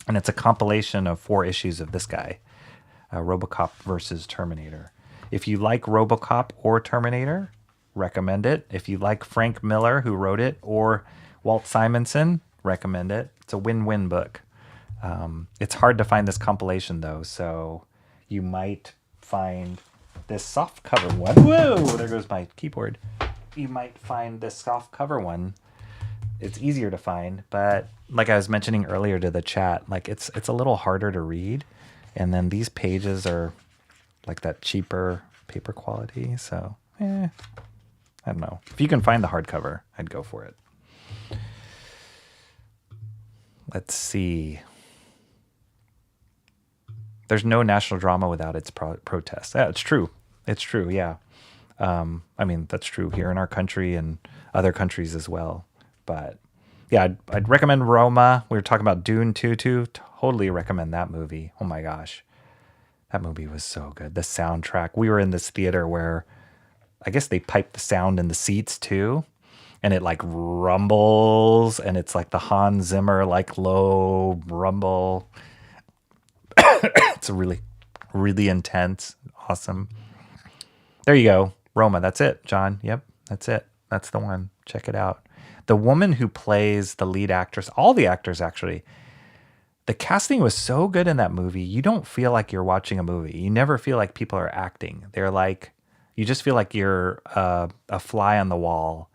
And it's a compilation of 4 issues of this guy, ROBOCOP versus Terminator. If you like ROBOCOP or Terminator, recommend it. If you like Frank Miller, who wrote it, or Walt Simonson, recommend it. It's a win-win book. It's hard to find this compilation, though, so you might find this soft cover one. Whoa, there goes my keyboard. You might find this soft cover one. It's easier to find, but like I was mentioning earlier to the chat, like it's a little harder to read. And then these pages are like that cheaper paper quality. So, I don't know. If you can find the hardcover, I'd go for it. Let's see. There's no national drama without its protests. Yeah, it's true. It's true, yeah. I mean, that's true here in our country and other countries as well. But yeah, I'd recommend Roma. We were talking about Dune 2 too. Totally recommend that movie. Oh my gosh. That movie was so good. The soundtrack. We were in this theater where I guess they piped the sound in the seats too. And it like rumbles, and it's like the Hans Zimmer like low rumble. It's really, really intense. Awesome. There you go. Roma. That's it, John. Yep. That's it. That's the one. Check it out. The woman who plays the lead actress, all the actors actually, the casting was so good in that movie. You don't feel like you're watching a movie. You never feel like people are acting. They're like, you just feel like you're a fly on the wall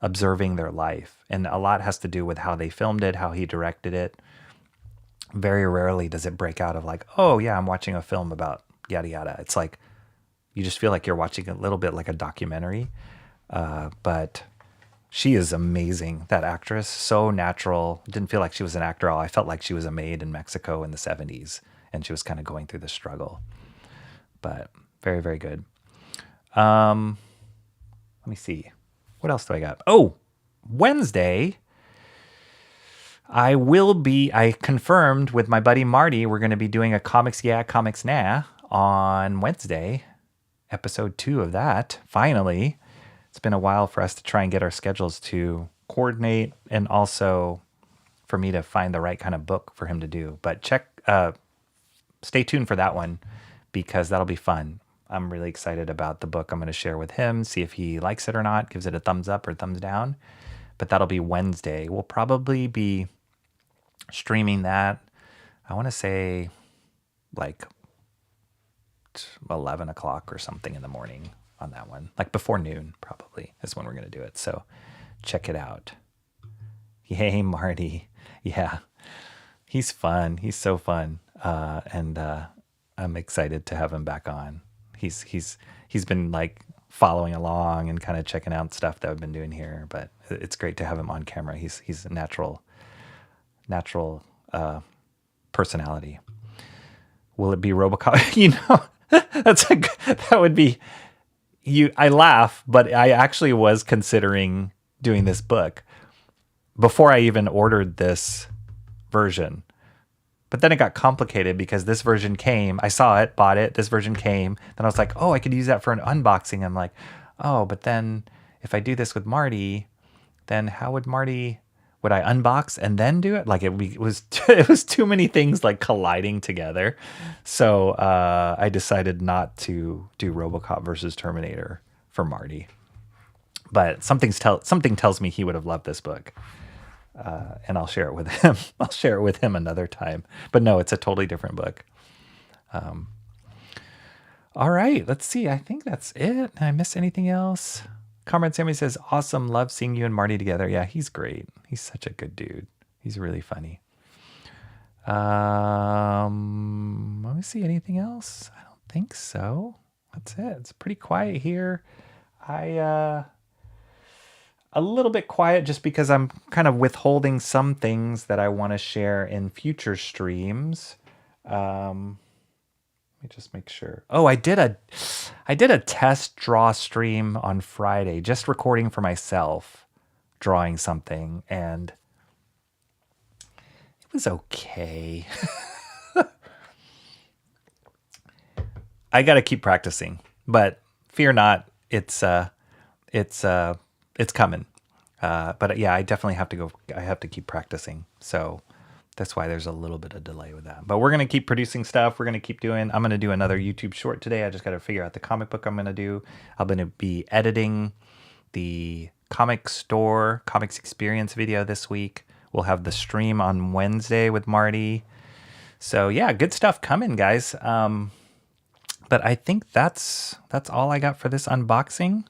observing their life. And a lot has to do with how they filmed it, how he directed it. Very rarely does it break out of like, oh yeah, I'm watching a film about yada yada. It's like, you just feel like you're watching a little bit like a documentary. But she is amazing, that actress. So natural. Didn't feel like she was an actor at all. I felt like she was a maid in Mexico in the 70s, and she was kind of going through the struggle. But very, very good. Let me see. What else do I got? Oh, Wednesday, I confirmed with my buddy Marty, we're going to be doing a Comics Yeah, Comics Nah on Wednesday. Episode 2 of that, finally. It's been a while for us to try and get our schedules to coordinate, and also for me to find the right kind of book for him to do. But stay tuned for that one, because that'll be fun. I'm really excited about the book I'm going to share with him, see if he likes it or not, gives it a thumbs up or thumbs down. But that'll be Wednesday. We'll probably be streaming that, I want to say like 11 o'clock or something in the morning on that one. Like before noon probably is when we're going to do it. So check it out. Yay, Marty. Yeah. He's fun. He's so fun. And I'm excited to have him back on. He's been like following along and kind of checking out stuff that I've been doing here, but it's great to have him on camera. He's a natural personality. Will it be RoboCop? That would be, I laugh, but I actually was considering doing this book before I even ordered this version. But then it got complicated because this version came. I saw it, bought it. This version came. Then I was like, oh, I could use that for an unboxing. I'm like, oh, but then if I do this with Marty, then how would I unbox and then do it? Like it was too many things like colliding together. So I decided not to do ROBOCOP versus Terminator for Marty. But something tells me he would have loved this book. And I'll share it with him. I'll share it with him another time. But no, it's a totally different book. All right, let's see. I think that's it. Did I miss anything else? Comrade Sammy says, awesome. Love seeing you and Marty together. Yeah, he's great. He's such a good dude. He's really funny. Let me see. Anything else? I don't think so. That's it. It's pretty quiet here. A little bit quiet just because I'm kind of withholding some things that I want to share in future streams. Let me just make sure. Oh, I did a test draw stream on Friday, just recording for myself, drawing something, and it was okay. I got to keep practicing, but fear not, it's coming. But yeah, I definitely have to go. I have to keep practicing. So that's why there's a little bit of delay with that. But we're going to keep producing stuff. We're going to keep doing. I'm going to do another YouTube short today. I just got to figure out the comic book I'm going to do. I'm going to be editing the comic store, comics experience video this week. We'll have the stream on Wednesday with Marty. So yeah, good stuff coming, guys. But I think that's all I got for this unboxing.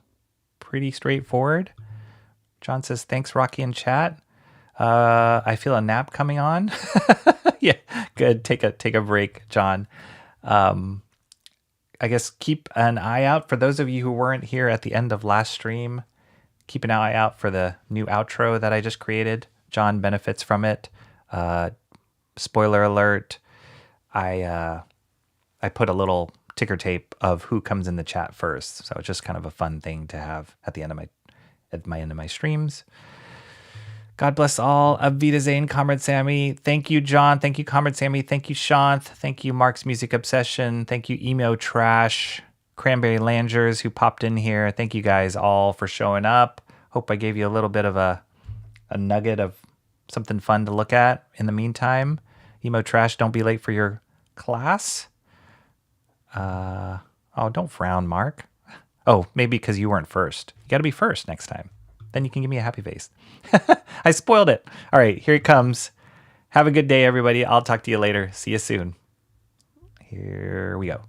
Pretty straightforward. John says, thanks, Rocky in chat. I feel a nap coming on. Yeah, good. Take a break, John. I guess keep an eye out for those of you who weren't here at the end of last stream. Keep an eye out for the new outro that I just created. John benefits from it. Spoiler alert. I put a little ticker tape of who comes in the chat first. So it's just kind of a fun thing to have at the end of my streams. God bless all. Auf Wiedersehen, Comrade Sammy. Thank you, John. Thank you, Comrade Sammy. Thank you, Shanth. Thank you, Mark's Music Obsession. Thank you, Emo Trash, Cranberry Langers, who popped in here. Thank you guys all for showing up. Hope I gave you a little bit of a nugget of something fun to look at in the meantime. Emo Trash, don't be late for your class. Oh, don't frown, Mark. Oh, maybe because you weren't first. You got to be first next time. Then you can give me a happy face. I spoiled it. All right, here it comes. Have a good day, everybody. I'll talk to you later. See you soon. Here we go.